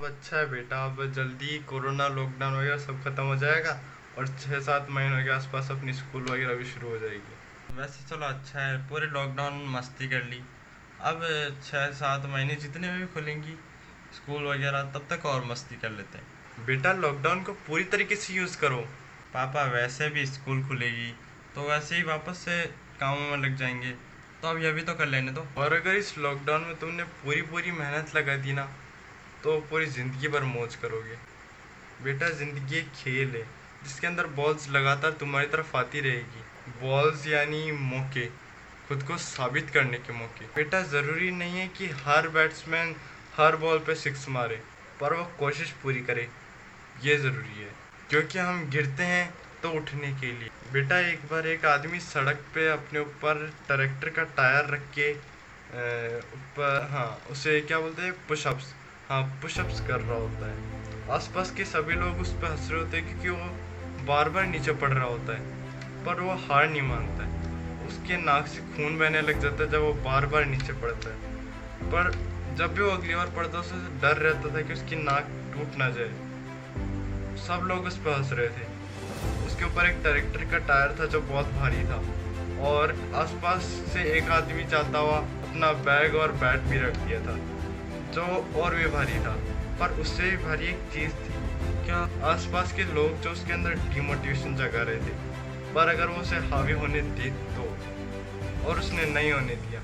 अच्छा है बेटा, अब जल्दी कोरोना लॉकडाउन वगैरह सब खत्म हो जाएगा और 6-7 महीनों के आसपास अपनी स्कूल वगैरह भी शुरू हो जाएगी। वैसे चलो अच्छा है, पूरे लॉकडाउन मस्ती कर ली। अब 6-7 महीने जितने में भी खुलेंगी स्कूल वगैरह तब तक और मस्ती कर लेते हैं। बेटा लॉकडाउन को पूरी तरीके से यूज़ करो। पापा वैसे भी स्कूल खुलेगी तो वैसे ही वापस से कामों में लग जाएंगे, तो अब यह भी तो कर लेने दो। और अगर इस लॉकडाउन में तुमने पूरी पूरी मेहनत लगा दी ना तो पूरी ज़िंदगी भर मौज करोगे। बेटा ज़िंदगी एक खेल है जिसके अंदर बॉल्स लगातार तुम्हारी तरफ आती रहेगी। बॉल्स यानी मौके, खुद को साबित करने के मौके। बेटा ज़रूरी नहीं है कि हर बैट्समैन हर बॉल पे सिक्स मारे, पर वो कोशिश पूरी करे, ये ज़रूरी है। क्योंकि हम गिरते हैं तो उठने के लिए। बेटा एक बार एक आदमी सड़क पे अपने ऊपर ट्रैक्टर का टायर रख के ऊपर, हाँ उसे क्या बोलते हैं, पुशअप्स, हाँ पुशअप्स कर रहा होता है। आसपास के सभी लोग उस पर हंस रहे होते हैं क्योंकि वो बार बार नीचे पड़ रहा होता है, पर वो हार नहीं मानता है। उसके नाक से खून बहने लग जाता है जब वो बार बार नीचे पड़ता है, पर जब भी वो अगली बार पड़ता है उसे डर रहता था कि उसकी नाक टूट ना जाए। सब लोग उस पर हंस रहे थे। उसके ऊपर एक ट्रैक्टर का टायर था जो बहुत भारी था, और आसपास से एक आदमी जाता हुआ अपना बैग और बैट भी रख दिया था जो और भी भारी था। पर उससे भी भारी एक चीज़ थी, क्या आसपास के लोग जो उसके अंदर डिमोटिवेशन जगा रहे थे। पर अगर वो उसे हावी होने दे तो, और उसने नहीं होने दिया।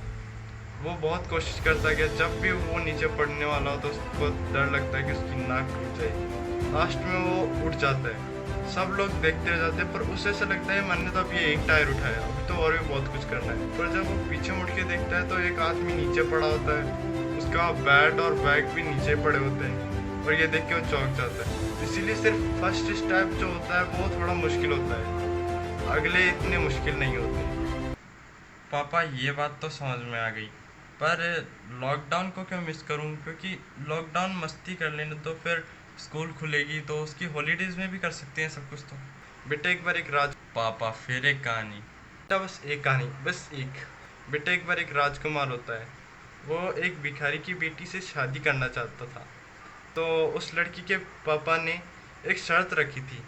वो बहुत कोशिश करता गया, जब भी वो नीचे पड़ने वाला हो तो उसको डर लगता है कि उसकी नाक टूट जाएगी। लास्ट में वो उठ जाता है, सब लोग देखते रह जाते हैं, पर उसे ऐसा लगता है मैंने तो अब ये एक टायर उठाया, अभी तो और भी बहुत कुछ करना है। पर जब वो पीछे मुड़ के देखता है तो एक आदमी नीचे पड़ा होता है, उसका बैट और बैग भी नीचे पड़े होते हैं, और ये देख के वो चौंक जाता है। इसीलिए सिर्फ फर्स्ट स्टेप जो होता है वो थोड़ा मुश्किल होता है, अगले इतने मुश्किल नहीं होते। पापा ये बात तो समझ में आ गई, पर लॉकडाउन को क्यों मिस करूं? क्योंकि लॉकडाउन मस्ती कर लेने तो फिर स्कूल खुलेगी तो उसकी हॉलीडेज में भी कर सकते हैं सब कुछ। तो बेटा एक बार एक राज पापा फिर एक कहानी। बेटा बस एक कहानी, बस एक। बेटा एक बार एक राजकुमार होता है, वो एक भिखारी की बेटी से शादी करना चाहता था। तो उस लड़की के पापा ने एक शर्त रखी थी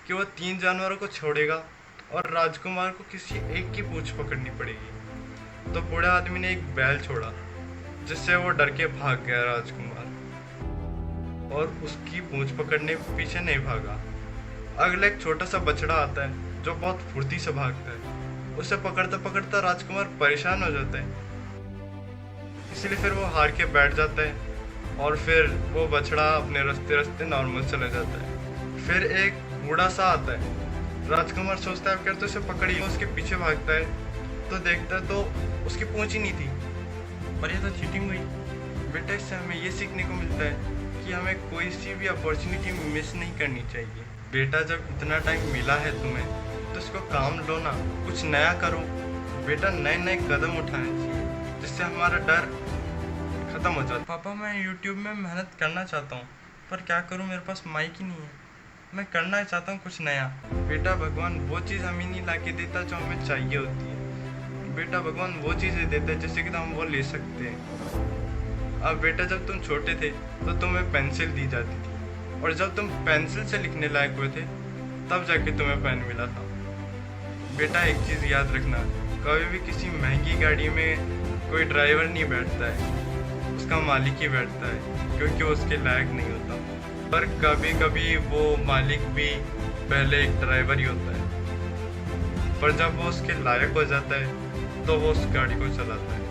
कि वो 3 जानवरों को छोड़ेगा और राजकुमार को किसी एक की पूंछ पकड़नी पड़ेगी। तो बूढ़े आदमी ने एक बैल छोड़ा, जिससे वो डर के भाग गया राजकुमार, और उसकी पूंछ पकड़ने पीछे नहीं भागा। अगला एक छोटा सा बछड़ा आता है जो बहुत फुर्ती से भागता है। उसे पकड़ता पकड़ता राजकुमार परेशान हो जाता है, इसलिए फिर वो हार के बैठ जाता है, और फिर वो बछड़ा अपने रास्ते रास्ते नॉर्मल चले जाता है। फिर एक बूढ़ा सा आता है, राजकुमार सोचता है तो उसे पकड़ी, उसके पीछे भागता है तो देखता है तो उसकी पूंछ ही नहीं थी, पर ये तो चीटिंग हुई। बेटा इससे हमें ये सीखने को मिलता है कि हमें कोई सी भी अपॉर्चुनिटी मिस नहीं करनी चाहिए। बेटा जब इतना टाइम मिला है तुम्हें तो इसको काम लो ना, कुछ नया करो। बेटा नए नए कदम उठाने चाहिए जिससे हमारा डर खत्म हो जाए। पापा मैं यूट्यूब में मेहनत करना चाहता हूँ, पर क्या करूँ, मेरे पास माइक ही नहीं है। मैं करना चाहता हूँ कुछ नया। बेटा भगवान वो चीज़ हमें नहीं ला के देता जो हमें चाहिए होती है। बेटा भगवान वो चीज़ें देता है जिससे कि हम वो ले सकते हैं। अब बेटा जब तुम छोटे थे तो तुम्हें पेंसिल दी जाती थी, और जब तुम पेंसिल से लिखने लायक हुए थे तब जाके तुम्हें पेन मिला था। बेटा एक चीज़ याद रखना, कभी भी किसी महंगी गाड़ी में कोई ड्राइवर नहीं बैठता है, उसका मालिक ही बैठता है, क्योंकि वो उसके लायक नहीं होता। पर कभी कभी वो मालिक भी पहले एक ड्राइवर ही होता है, पर जब वो उसके लायक हो जाता है तो वो उस गाड़ी को चलाता है।